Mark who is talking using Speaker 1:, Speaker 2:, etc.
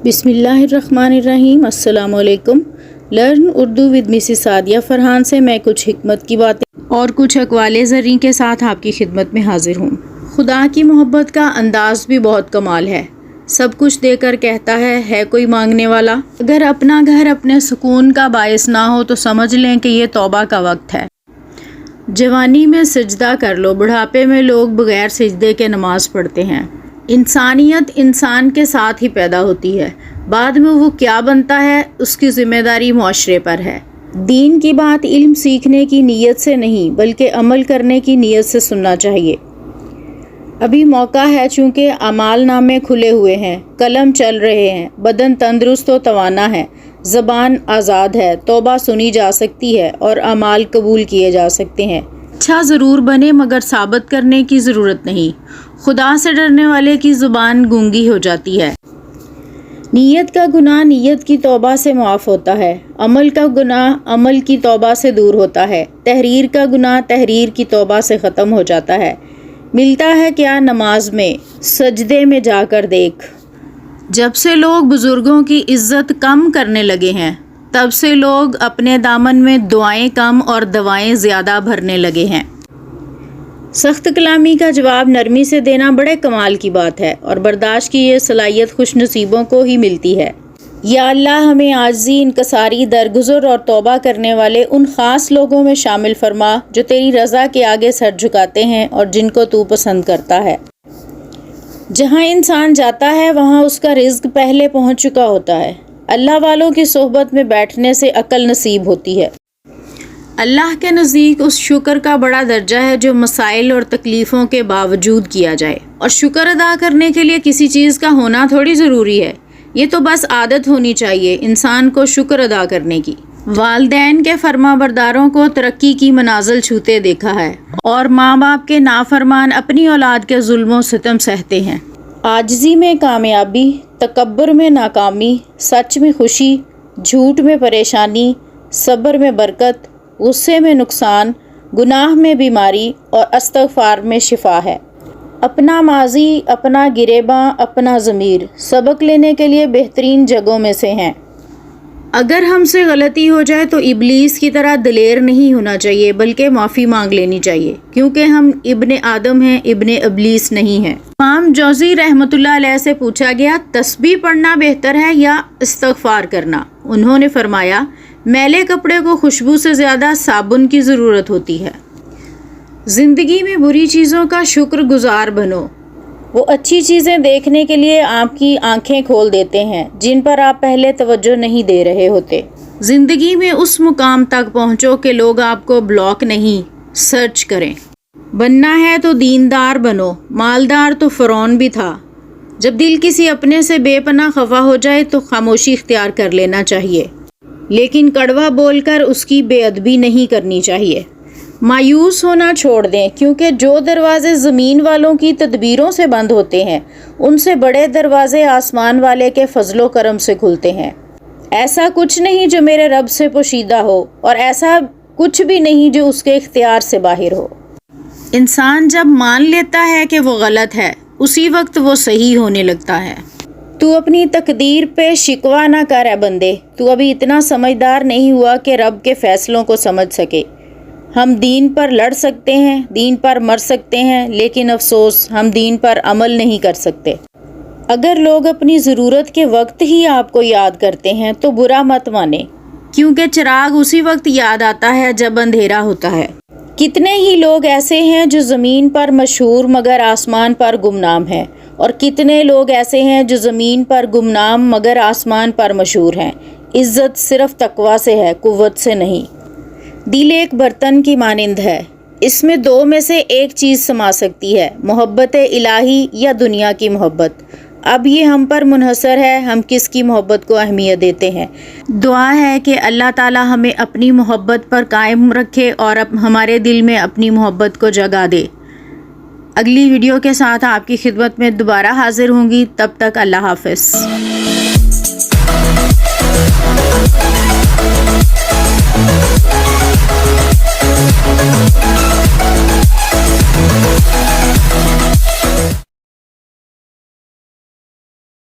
Speaker 1: بسم اللہ الرحمن الرحیم۔ السلام علیکم۔ Learn Urdu with Mrs Sadia Farhan سے میں کچھ حکمت کی باتیں اور کچھ اقوال زریں کے ساتھ آپ کی خدمت میں حاضر ہوں۔ خدا کی محبت کا انداز بھی بہت کمال ہے۔ سب کچھ دے کر کہتا ہے کوئی مانگنے والا؟ اگر اپنا گھر اپنے سکون کا باعث نہ ہو تو سمجھ لیں کہ یہ توبہ کا وقت ہے۔ جوانی میں سجدہ کر لو، بڑھاپے میں لوگ بغیر سجدے کے نماز پڑھتے ہیں۔ انسانیت انسان کے ساتھ ہی پیدا ہوتی ہے، بعد میں وہ کیا بنتا ہے اس کی ذمہ داری معاشرے پر ہے۔ دین کی بات علم سیکھنے کی نیت سے نہیں بلکہ عمل کرنے کی نیت سے سننا چاہیے۔ ابھی موقع ہے، چونکہ اعمال نامے کھلے ہوئے ہیں، قلم چل رہے ہیں، بدن تندرست و توانا ہے، زبان آزاد ہے، توبہ سنی جا سکتی ہے اور اعمال قبول کیے جا سکتے ہیں۔ اچھا ضرور بنے مگر ثابت کرنے کی ضرورت نہیں۔ خدا سے ڈرنے والے کی زبان گونگی ہو جاتی ہے۔ نیت کا گناہ نیت کی توبہ سے معاف ہوتا ہے، عمل کا گناہ عمل کی توبہ سے دور ہوتا ہے، تحریر کا گناہ تحریر کی توبہ سے ختم ہو جاتا ہے۔ ملتا ہے کیا نماز میں، سجدے میں جا کر دیکھ۔ جب سے لوگ بزرگوں کی عزت کم کرنے لگے ہیں تب سے لوگ اپنے دامن میں دعائیں کم اور دوائیں زیادہ بھرنے لگے ہیں۔ سخت کلامی کا جواب نرمی سے دینا بڑے کمال کی بات ہے، اور برداشت کی یہ صلاحیت خوش نصیبوں کو ہی ملتی ہے۔ یا اللہ ہمیں عاجزی، انکساری، درگزر اور توبہ کرنے والے ان خاص لوگوں میں شامل فرما جو تیری رضا کے آگے سر جھکاتے ہیں اور جن کو تو پسند کرتا ہے۔ جہاں انسان جاتا ہے وہاں اس کا رزق پہلے پہنچ چکا ہوتا ہے۔ اللہ والوں کی صحبت میں بیٹھنے سے عقل نصیب ہوتی ہے۔ اللہ کے نزدیک اس شکر کا بڑا درجہ ہے جو مسائل اور تکلیفوں کے باوجود کیا جائے، اور شکر ادا کرنے کے لیے کسی چیز کا ہونا تھوڑی ضروری ہے، یہ تو بس عادت ہونی چاہیے انسان کو شکر ادا کرنے کی۔ والدین کے فرما برداروں کو ترقی کی منازل چھوتے دیکھا ہے، اور ماں باپ کے نافرمان اپنی اولاد کے ظلم و ستم سہتے ہیں۔ عاجزی میں کامیابی، تکبر میں ناکامی، سچ میں خوشی، جھوٹ میں پریشانی، صبر میں برکت، غصے میں نقصان، گناہ میں بیماری اور استغفار میں شفا ہے۔ اپنا ماضی، اپنا گریباں، اپنا ضمیر سبق لینے کے لیے بہترین جگہوں میں سے ہیں۔ اگر ہم سے غلطی ہو جائے تو ابلیس کی طرح دلیر نہیں ہونا چاہیے بلکہ معافی مانگ لینی چاہیے، کیونکہ ہم ابن آدم ہیں، ابن ابلیس نہیں ہیں۔ امام جوزی رحمۃ اللہ علیہ سے پوچھا گیا تسبیح پڑھنا بہتر ہے یا استغفار کرنا؟ انہوں نے فرمایا میلے کپڑے کو خوشبو سے زیادہ صابن کی ضرورت ہوتی ہے۔ زندگی میں بری چیزوں کا شکر گزار بنو، وہ اچھی چیزیں دیکھنے کے لیے آپ کی آنکھیں کھول دیتے ہیں جن پر آپ پہلے توجہ نہیں دے رہے ہوتے۔ زندگی میں اس مقام تک پہنچو کہ لوگ آپ کو بلاک نہیں سرچ کریں۔ بننا ہے تو دیندار بنو، مالدار تو فرعون بھی تھا۔ جب دل کسی اپنے سے بے پناہ خفا ہو جائے تو خاموشی اختیار کر لینا چاہیے، لیکن کڑوا بول کر اس کی بے ادبی نہیں کرنی چاہیے۔ مایوس ہونا چھوڑ دیں، کیونکہ جو دروازے زمین والوں کی تدبیروں سے بند ہوتے ہیں ان سے بڑے دروازے آسمان والے کے فضل و کرم سے کھلتے ہیں۔ ایسا کچھ نہیں جو میرے رب سے پوشیدہ ہو، اور ایسا کچھ بھی نہیں جو اس کے اختیار سے باہر ہو۔ انسان جب مان لیتا ہے کہ وہ غلط ہے اسی وقت وہ صحیح ہونے لگتا ہے۔ تو اپنی تقدیر پہ شکوہ نہ کر اے بندے، تو ابھی اتنا سمجھدار نہیں ہوا کہ رب کے فیصلوں کو سمجھ سکے۔ ہم دین پر لڑ سکتے ہیں، دین پر مر سکتے ہیں، لیکن افسوس ہم دین پر عمل نہیں کر سکتے۔ اگر لوگ اپنی ضرورت کے وقت ہی آپ کو یاد کرتے ہیں تو برا مت مانیں، کیونکہ چراغ اسی وقت یاد آتا ہے جب اندھیرا ہوتا ہے۔ کتنے ہی لوگ ایسے ہیں جو زمین پر مشہور مگر آسمان پر گمنام ہیں، اور کتنے لوگ ایسے ہیں جو زمین پر گمنام مگر آسمان پر مشہور ہیں۔ عزت صرف تقویٰ سے ہے، قوت سے نہیں۔ دل ایک برتن کی مانند ہے، اس میں دو میں سے ایک چیز سما سکتی ہے، محبت الہی یا دنیا کی محبت۔ اب یہ ہم پر منحصر ہے ہم کس کی محبت کو اہمیت دیتے ہیں۔ دعا ہے کہ اللہ تعالی ہمیں اپنی محبت پر قائم رکھے اور ہمارے دل میں اپنی محبت کو جگا دے۔ اگلی ویڈیو کے ساتھ آپ کی خدمت میں دوبارہ حاضر ہوں گی، تب تک اللہ حافظ۔